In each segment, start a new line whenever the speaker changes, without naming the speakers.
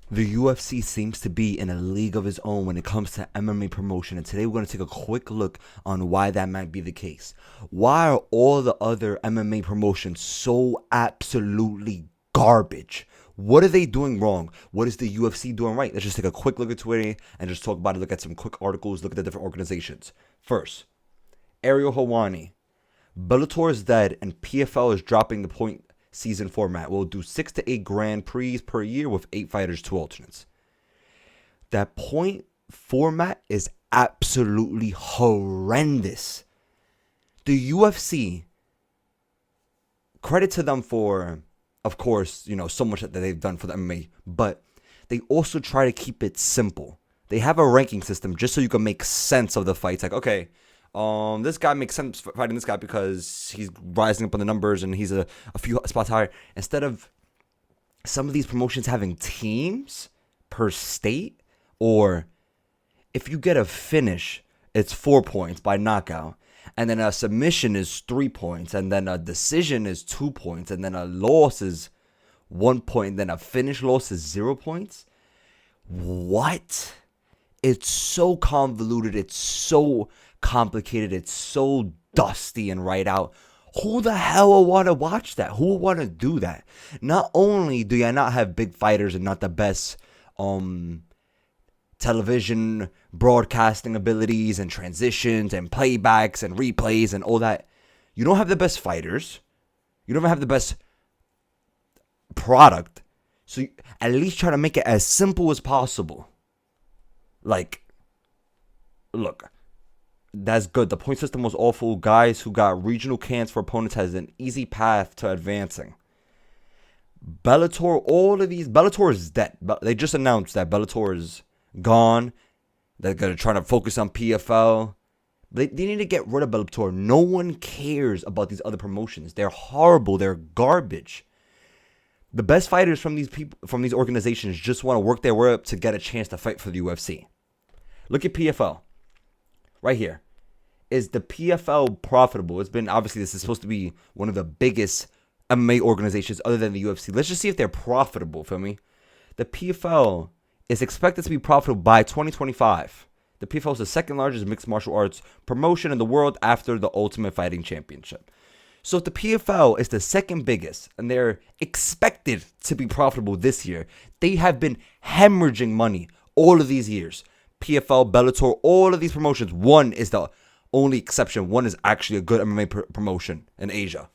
The UFC seems to be in a league of its own when it comes to MMA promotion, and today we're going to take a quick look on why that might be the case. Why are all the other MMA promotions so absolutely garbage? What are they doing wrong? What is the UFC doing right? Let's just take a quick look at it and just talk about it, look at some quick articles, look at the different organizations. First, Ariel Helwani. Bellator is dead, and PFL is dropping the point season format. We'll do 6 to 8 Grand Prix per year with 8 fighters, 2 alternates. That point format is absolutely horrendous. The UFC, credit to them for, of course, so much that they've done for the MMA, but they also try to keep it simple. They have a ranking system just so you can make sense of the fights. Like, okay, this guy makes sense fighting this guy because he's rising up on the numbers and he's a few spots higher. Instead of some of these promotions having teams per state, or if you get a finish, it's 4 points by knockout, and then a submission is 3 points, and then a decision is 2 points, and then a loss is 1 point, and then a finish loss is 0 points. What? It's so convoluted. It's so complicated. It's so dusty and right out. Who the hell will want to watch that? Who will want to do that? Not only do you not have big fighters and not the best television broadcasting abilities and transitions and playbacks and replays and all that, you don't have the best fighters. You don't even have the best product. So at least try to make it as simple as possible. Like, look, that's good. The point system was awful. Guys who got regional cans for opponents has an easy path to advancing. Bellator is dead. They just announced that Bellator is gone. They're going to try to focus on PFL. They need to get rid of Bellator. No one cares about these other promotions. They're horrible. They're garbage. The best fighters from these organizations just want to work their way up to get a chance to fight for the UFC. Look at PFL. Right here. Is the PFL profitable? It's been, obviously, this is supposed to be one of the biggest MMA organizations other than the UFC. Let's just see if they're profitable, feel me? The PFL is expected to be profitable by 2025. The PFL is the second largest mixed martial arts promotion in the world after the Ultimate Fighting Championship. So if the PFL is the second biggest and they're expected to be profitable this year, they have been hemorrhaging money all of these years. PFL, Bellator, all of these promotions. One is the only exception. One is actually a good MMA promotion in Asia.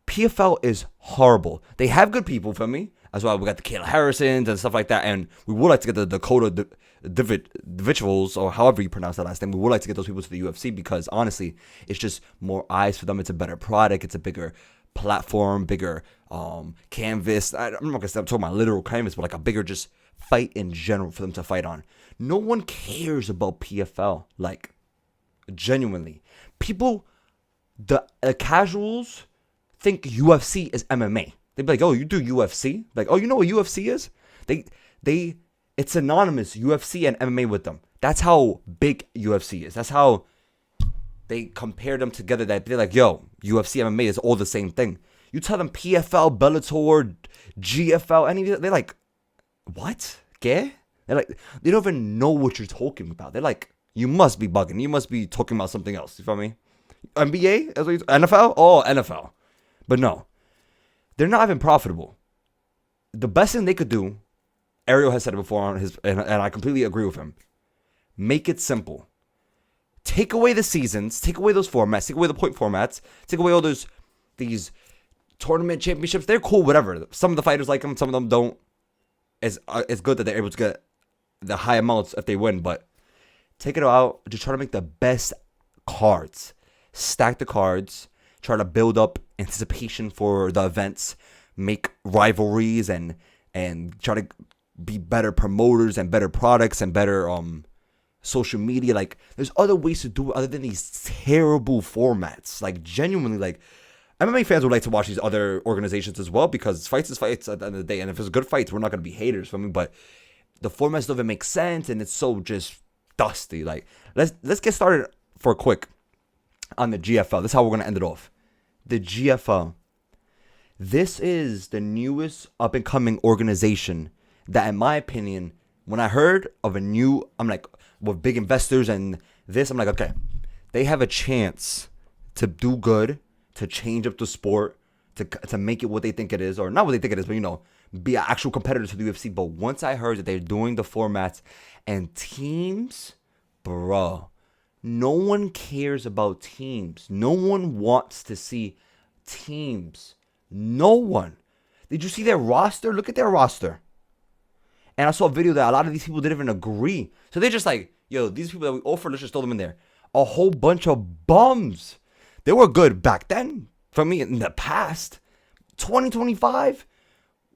PFL is horrible. They have good people, for me. As well, we got the Kayla Harrisons and stuff like that. And we would like to get the Dakota Diviciols, or however you pronounce that last name. We would like to get those people to the UFC because, honestly, it's just more eyes for them. It's a better product. It's a bigger platform, bigger canvas. I'm not going to say I'm talking about literal canvas, but like a bigger just fight in general for them to fight on. No one cares about PFL. Like, genuinely. People, the casuals think UFC is MMA. They'd be like, oh, you do UFC? Like, oh, you know what UFC is? It's synonymous, UFC and MMA with them. That's how big UFC is. That's how they compare them together. That they're like, yo, UFC, MMA is all the same thing. You tell them PFL, Bellator, GFL, any of it, they're like, what? ¿Qué? They're like, they don't even know what you're talking about. They're like, you must be bugging. You must be talking about something else. You feel me? NBA? NFL? Oh, NFL. But no. They're not even profitable. The best thing they could do, Ariel has said it before on his, and I completely agree with him. Make it simple. Take away the seasons. Take away those formats. Take away the point formats. Take away all these tournament championships. They're cool, whatever. Some of the fighters like them. Some of them don't. It's good that they're able to get the high amounts if they win, but take it out. Just try to make the best cards. Stack the cards. Try to build up anticipation for the events. Make rivalries and try to be better promoters and better products and better social media. Like, there's other ways to do it other than these terrible formats. Like, genuinely, like, MMA fans would like to watch these other organizations as well because fights is fights at the end of the day. And if it's good fights, we're not going to be haters for me. But the formats don't even make sense and it's so just dusty. Like, let's get started for a quick on the GFL. This is how we're going to end it off. The GFL. This is the newest up-and-coming organization that, in my opinion, when I heard of a new, I'm like, with big investors and this, I'm like, okay, they have a chance to do good, to change up the sport, to make it what they think it is, or not what they think it is, but, you know, be an actual competitor to the UFC. But once I heard that they're doing the formats and teams, bro, no one cares about teams. No one wants to see teams. No one. Did you see their roster? Look at their roster. And I saw a video that a lot of these people didn't even agree. So they're just like, yo, these people that we offered, let's just throw them in there. A whole bunch of bums. They were good back then. For me, in the past, 2025,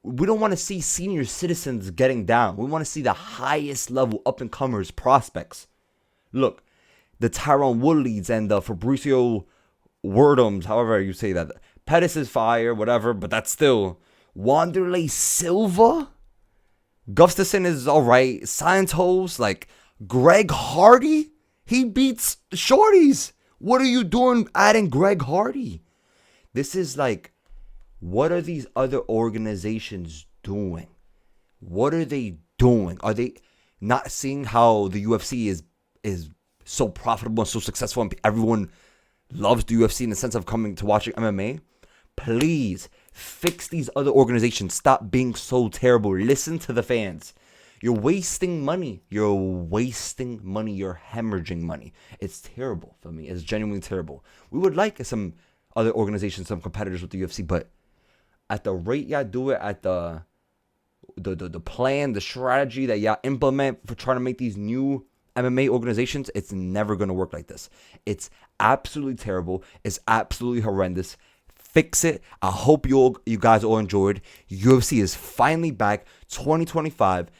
we don't want to see senior citizens getting down. We want to see the highest level up-and-comers prospects. Look, the Tyrone Woodleys and the Fabricio Wordums, however you say that. Pettis is fire, whatever, but that's still... Wanderlei Silva? Gustafson is alright. Santos, like Greg Hardy? He beats shorties. What are you doing adding Greg Hardy? This is like, what are these other organizations doing? What are they doing? Are they not seeing how the UFC is so profitable and so successful and everyone loves the UFC in the sense of coming to watching MMA? Please fix these other organizations. Stop being so terrible. Listen to the fans. You're wasting money. You're wasting money. You're hemorrhaging money. It's terrible for me. It's genuinely terrible. We would like some other organizations, some competitors with the UFC, but at the rate y'all do it, at the plan, the strategy that y'all implement for trying to make these new MMA organizations, it's never going to work like this. It's absolutely terrible. It's absolutely horrendous. Fix it. I hope you guys all enjoyed. UFC is finally back. 2025.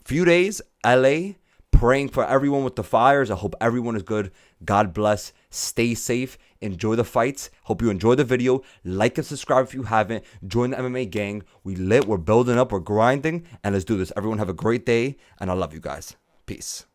Few days. LA. Praying for everyone with the fires. I hope everyone is good. God bless. Stay safe. Enjoy the fights. Hope you enjoy the video. Like and subscribe if you haven't. Join the MMA gang. We lit. We're building up. We're grinding. And let's do this. Everyone have a great day. And I love you guys. Peace.